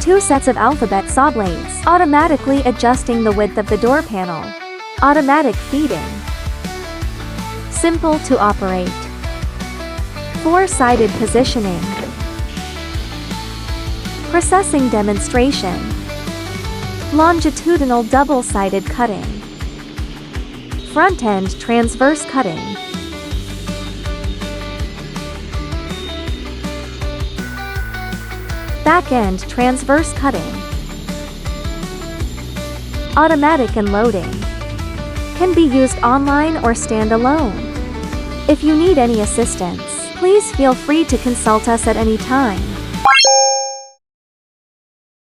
2 sets of alphabet saw blades, automatically adjusting the width of the door panel. Automatic feeding. Simple to operate. 4-sided positioning. Processing demonstration. Longitudinal double-sided cutting. Front-end transverse cutting. Back-end transverse cutting. Automatic unloading. Can be used online or standalone. If you need any assistance, please feel free to consult us at any time.